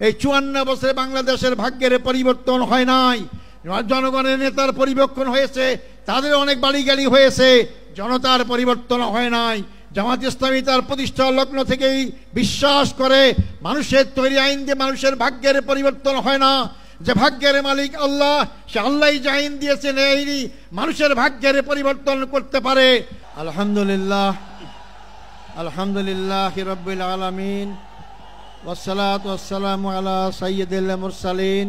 এই 54 বছরে বাংলাদেশের ভাগ্যের পরিবর্তন হয় নাই। জনগণের নেতার পরিবর্তন হয়েছে, তাদের অনেক বাড়ি গাড়ি হয়েছে, জনতার পরিবর্তন হয় নাই। জামাত ইসলামী তার প্রতিষ্ঠা লগ্ন থেকেই বিশ্বাস করে মানুষের তৈরি আইন দিয়ে মানুষের ভাগ্যের পরিবর্তন হয় না। যে ভাগ্যের মালিক আল্লাহ, সে আল্লাহই যে আইন দিয়েছেন এই মানুষের ভাগ্যের পরিবর্তন করতে পারে। আলহামদুলিল্লাহ, আলহামদুলিল্লাহি রাব্বিল আলামিন, ওয়াসসালাতু ওয়াসসালামু আলা সাইয়্যিদিল মুরসালিন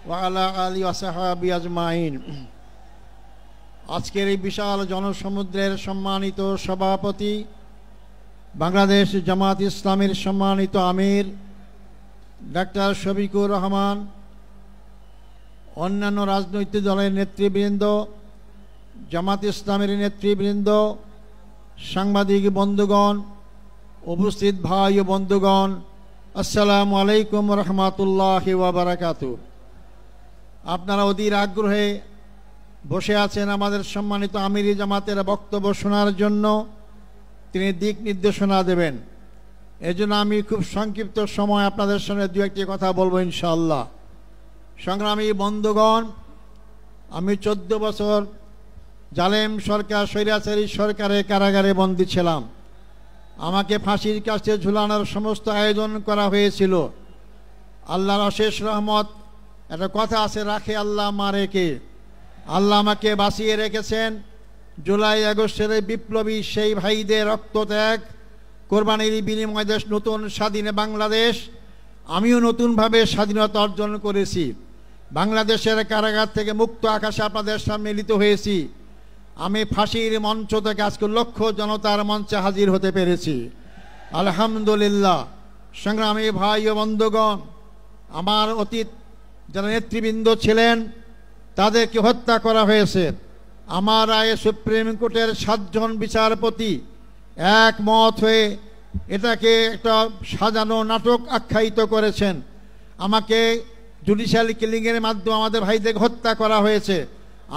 ওয়া আলা আলিহি ওয়া সাহবিহি আজমাইন। আজকের এই বিশাল জনসমুদ্রের সম্মানিত সভাপতি, বাংলাদেশ জামাত ইসলামীর সম্মানিত আমির ডাক্তার শফিকুর রহমান, অন্যান্য রাজনৈতিক দলের নেতৃবৃন্দ, জামাত ইসলামের নেতৃবৃন্দ, সাংবাদিক বন্ধুগণ, উপস্থিত ভাই ও বন্ধুগণ, আসসালামু আলাইকুম রহমতুল্লাহি ওয়া বারাকাতুহু। আপনারা অধীর আগ্রহে বসে আছেন আমাদের সম্মানিত আমিরি জামাতের বক্তব্য শোনার জন্য। তিনি দিক নির্দেশনা দেবেন। এজন্য আমি খুব সংক্ষিপ্ত সময় আপনাদের সামনে দু একটি কথা বলবো ইনশাআল্লাহ। সংগ্রামী বন্ধুগণ, আমি 14 বছর জালেম সরকার, স্বৈরাচারী সরকারের কারাগারে বন্দী ছিলাম। আমাকে ফাঁসির কাছে ঝুলানোর সমস্ত আয়োজন করা হয়েছিল। আল্লাহর অশেষ রহমত, একটা কথা আছে, রাখে আল্লাহ মারে কে। আল্লাহ আমাকে বাঁচিয়ে রেখেছেন। জুলাই আগস্টের বিপ্লবী সেই ভাইদের রক্তত্যাগ, কোরবানির বিনিময়ে দেশ নতুন স্বাধীন বাংলাদেশ, আমিও নতুনভাবে স্বাধীনতা অর্জন করেছি। বাংলাদেশের কারাগার থেকে মুক্ত আকাশে আপনাদের সামনে মিলিত হয়েছি। আমি ফাঁসির মঞ্চ থেকে আজকে লক্ষ জনতার মঞ্চে হাজির হতে পেরেছি, আলহামদুলিল্লাহ। সংগ্রামী ভাই ও বন্ধুগণ, আমার অতীত যারা নেতৃবৃন্দ ছিলেন তাদেরকে হত্যা করা হয়েছে। আমার রায়ে সুপ্রিম কোর্টের 7 জন বিচারপতি একমত হয়ে এটাকে একটা সাজানো নাটক আখ্যায়িত করেছেন। আমাকে জুডিশিয়াল কিলিংয়ের মাধ্যমে আমাদের ভাইদেরকে হত্যা করা হয়েছে,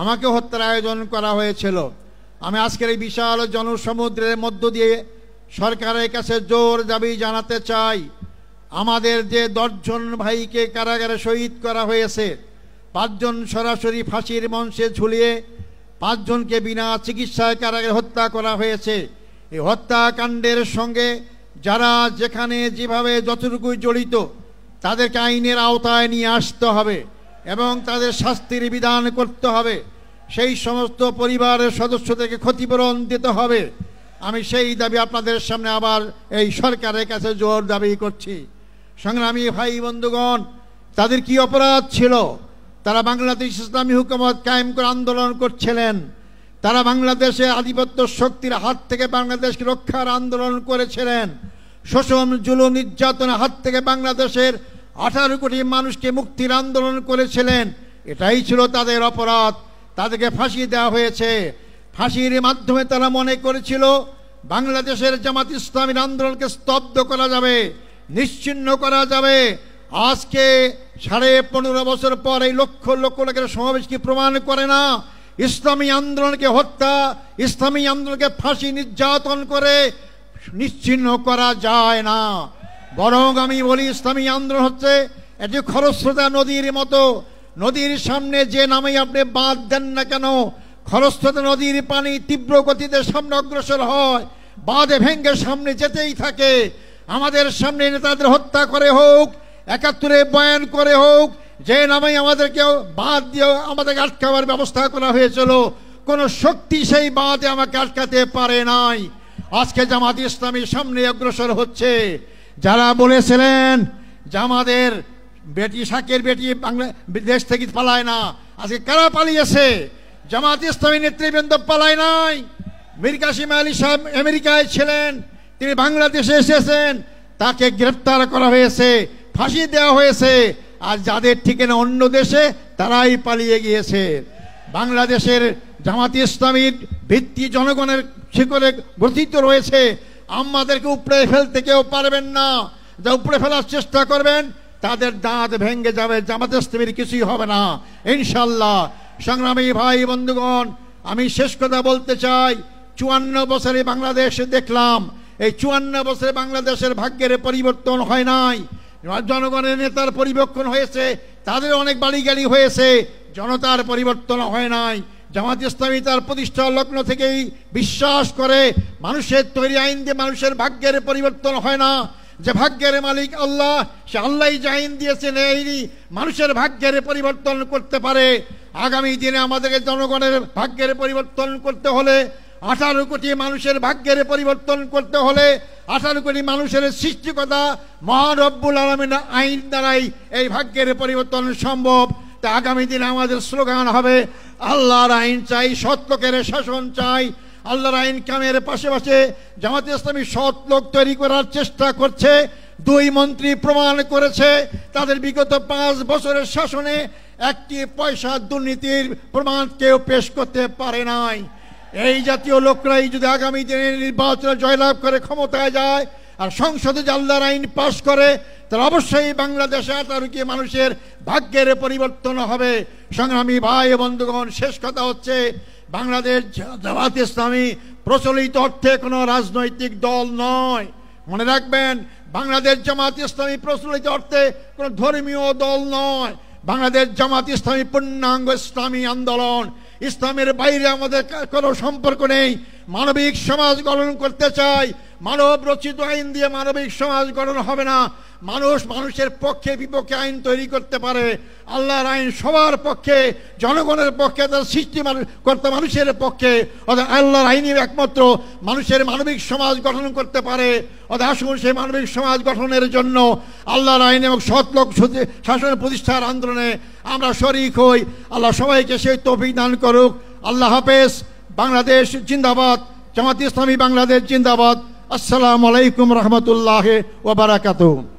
আমাকে হত্যার আয়োজন করা হয়েছিল। আমি আজকের এই বিশাল জনসমুদ্রের মধ্য দিয়ে সরকারের কাছে জোর দাবি জানাতে চাই, আমাদের যে 10 জন ভাইকে কারাগারে শহীদ করা হয়েছে, 5 জন সরাসরি ফাঁসির মঞ্চে ঝুলিয়ে, 5 জনকে বিনা চিকিৎসায় কারাগারে হত্যা করা হয়েছে। এই হত্যাকাণ্ডের সঙ্গে যারা যেখানে যেভাবে যতটুকু জড়িত তাদেরকে আইনের আওতায় নিয়ে আসতে হবে এবং তাদের শাস্তির বিধান করতে হবে। সেই সমস্ত পরিবারের সদস্যদেরকে ক্ষতিপূরণ দিতে হবে। আমি সেই দাবি আপনাদের সামনে আবার এই সরকারের কাছে জোর দাবি করছি। সংগ্রামী ভাই বন্ধুগণ, তাদের কি অপরাধ ছিল? তারা বাংলাদেশ ইসলামী হুকুমত কায়েম করে আন্দোলন করছিলেন। তারা বাংলাদেশে আধিপত্য শক্তির হাত থেকে বাংলাদেশকে রক্ষার আন্দোলন করেছিলেন। শোষণ, জুলুম, নির্যাতনের হাত থেকে বাংলাদেশের 18 কোটি মানুষকে মুক্তির আন্দোলন করেছিলেন। এটাই ছিল তাদের অপরাধ। তাদেরকে ফাঁসি দেওয়া হয়েছে। ফাঁসির মাধ্যমে তারা মনে করেছিল বাংলাদেশের জামাত ইসলামীর আন্দোলনকে স্তব্ধ করা যাবে, নিশ্চিহ্ন করা যাবে। আজকে 15.5 বছর পর এই লক্ষ লক্ষ লোকের সমাবেশ কি প্রমাণ করে না ইসলামী আন্দোলনকে হত্যা, ইসলামী আন্দোলনকে ফাঁসি, নির্যাতন করে নিশ্চিহ্ন করা যায় না। বরং আমি বলি, ইসলামী আন্দোলন হচ্ছে এটি খরস্রোতা নদীর মতো। নদীর সামনে যে নামেই আপনি বাঁধ দেন না কেন, খরস্রোতা নদীর পানি তীব্র গতিতে সামনে অগ্রসর হয়, বাঁধে ভেঙ্গে সামনে যেতেই থাকে। আমাদের সামনে নেতাদের হত্যা করে হোক, 71-এ বয়ান করে হোক, যে নামেই আমাদেরকে বাঁধ দিয়ে আমাদেরকে আটকাবার ব্যবস্থা করা হয়েছিল, কোনো শক্তি সেই বাঁধে আমাকে আটকাতে পারে নাই। আজকে জামাত ইসলামীর সামনে অগ্রসর হচ্ছে। যারা বলেছিলেন যে আমাদের বেটি, শাকের বেটি দেশ থেকে পালায় না, আজকে কারা পালিয়েছে? জামাত ইসলামী নেতৃবৃন্দ পালায় নাই। মীর কাসেম আলী সাহেব আমেরিকায় ছিলেন, তিনি বাংলাদেশে এসেছেন, তাকে গ্রেফতার করা হয়েছে, ফাঁসি দেওয়া হয়েছে। আর যাদের ঠিকানা অন্য দেশে, তারাই পালিয়ে গিয়েছে। বাংলাদেশের জামাত ইসলামীর ভিত্তি জনগণের শিকড়ে গঠিত রয়েছে। আমাদেরকে উপড়ে ফেলতে কেউ পারবেন না। যা উপড়ে ফেলার চেষ্টা করবেন তাদের দাঁত ভেঙে যাবে, জামাত ইসলামীর কিছুই হবে না ইনশাল্লাহ। সংগ্রামী ভাই বন্ধুগণ, আমি শেষ কথা বলতে চাই, 54 বছরে বাংলাদেশে দেখলাম, এই 54 বছরে বাংলাদেশের ভাগ্যের পরিবর্তন হয় নাই। জনগণের নেতার পরিবর্তন হয়েছে, তাদের অনেক বাড়িগাড়ি হয়েছে, জনতার পরিবর্তন হয় নাই। জামাত ইসলামী তার প্রতিষ্ঠা লগ্ন থেকেই বিশ্বাস করে মানুষের তৈরি আইন দিয়ে মানুষের ভাগ্যের পরিবর্তন হয় না। যে ভাগ্যের মালিক আল্লাহ, সে আল্লাহই যে আইন দিয়েছেন এই মানুষের ভাগ্যের পরিবর্তন করতে পারে। আগামী দিনে আমাদেরকে জনগণের ভাগ্যের পরিবর্তন করতে হলে, 18 কোটি মানুষের ভাগ্যের পরিবর্তন করতে হলে 18 কোটি মানুষের সৃষ্টিকর্তা মহান রব্বুল আলামিনের আইন দ্বারাই এই ভাগ্যের পরিবর্তন সম্ভব। তা আগামী দিনে আমাদের স্লোগান হবে আল্লাহর আইন চাই, সৎ লোকের শাসন চাই। আল্লাহর আইন কামের পাশাপাশি জামাত ইসলামী সৎ লোক তৈরি করার চেষ্টা করছে। 2 মন্ত্রী প্রমাণ করেছে তাদের বিগত 5 বছরের শাসনে একটি পয়সা দুর্নীতির প্রমাণ কেউ পেশ করতে পারে নাই। এই জাতীয় লোকরাই যদি আগামী দিনে নির্বাচনে জয়লাভ করে ক্ষমতায় যায় আর সংসদে আল্লাহর আইন পাশ করে, তাহলে অবশ্যই বাংলাদেশে 18 কোটি মানুষের ভাগ্যের পরিবর্তন হবে। সংগ্রামী ভাই বন্ধুগণ, শেষ কথা হচ্ছে বাংলাদেশ জামাত ইসলামী প্রচলিত অর্থে কোনো রাজনৈতিক দল নয়। মনে রাখবেন, বাংলাদেশ জামাত ইসলামী প্রচলিত অর্থে কোনো ধর্মীয় দল নয়। বাংলাদেশ জামাত ইসলামী পূর্ণাঙ্গ ইসলামী আন্দোলন। ইসলামের বাইরে আমাদের কোনো সম্পর্ক নেই। মানবিক সমাজ গঠন করতে চাই। মানব রচিত আইন দিয়ে মানবিক সমাজ গঠন হবে না। মানুষ মানুষের পক্ষে বিপক্ষে আইন তৈরি করতে পারে। আল্লাহর আইন সবার পক্ষে, জনগণের পক্ষে, তার সৃষ্টি কর্তা মানুষের পক্ষে। অর্থাৎ আল্লাহর আইনই একমাত্র মানুষের মানবিক সমাজ গঠন করতে পারে। অর্থাৎ আসুন সেই মানবিক সমাজ গঠনের জন্য আল্লাহর আইন এবং সৎলোক শাসন প্রতিষ্ঠার আন্দোলনে আমরা শরিক হই। আল্লাহ সবাইকে সেই তৌফিক দান করুক। আল্লাহ হাফেজ। বাংলাদেশ জিন্দাবাদ। জামাত ইসলামী বাংলাদেশ জিন্দাবাদ। আসসালামু আলাইকুম রহমতুল্লাহ ওয়া বারাকাতুহু।